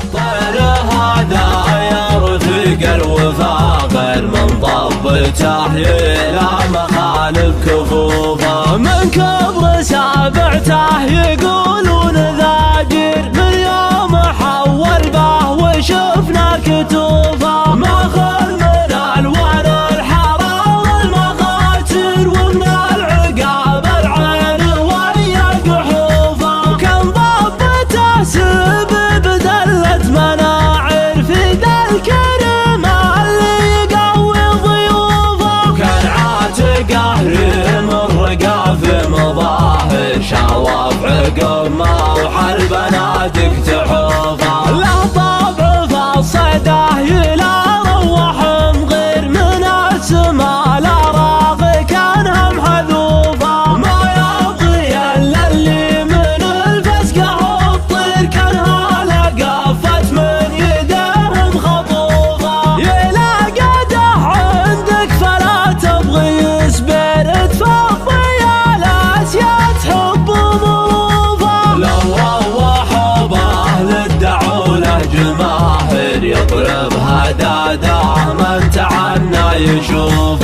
الطير هذا يا رفيق الوفا غير من ضبته إلى مخالب كفوفه، من كبر سابعته يقولون ذاجر، من يوم حول به وشفنا كتوفه، ماخذ من الوان الحرام والمخاطر ومن العقاب العين ويا قحوفه، كان ضبته سبب دلة مناعر في ذا الكرم اللي يقوي ضيوفه، كان عاتقه يمر في مظاهر شواف عقب ما وحل بنادق تحوفه، له طبع فالصيده يلا روح مغير من السما الاراضي كانها محذوفه، ما يبغي الا اللي من الفسقه والطير كانها لقفت من يدهم خطوفه، يلا قده عندك فلا تبغي يسبر تفضي تحب ظروفه، لو روحوا باهل ادعوا له جماهير يطلب هداده من تعنى يشوفه.